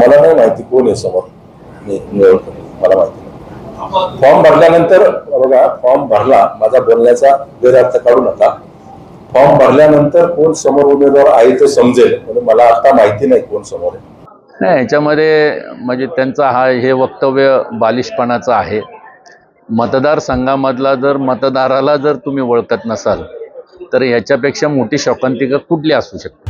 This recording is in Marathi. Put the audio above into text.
मला नाही माहिती कोण आहे समोर, मला माहिती नाही। फॉर्म भरल्यानंतर बघा, फॉर्म भरला, माझा बोलण्याचा गैरअर्थ काढू नका। फॉर्म भरल्यानंतर कोण समोर उमेदवार आहे ते समजेल, म्हणजे मला आता माहिती नाही कोण समोर आहे। नाही, ह्याच्यामध्ये म्हणजे त्यांचा हे वक्तव्य बालिशपणाचं आहे। मतदारसंघामधला जर मतदाराला जर तुम्ही ओळखत नसाल तर ह्याच्यापेक्षा मोठी शोकांतिका कुठली असू शकते?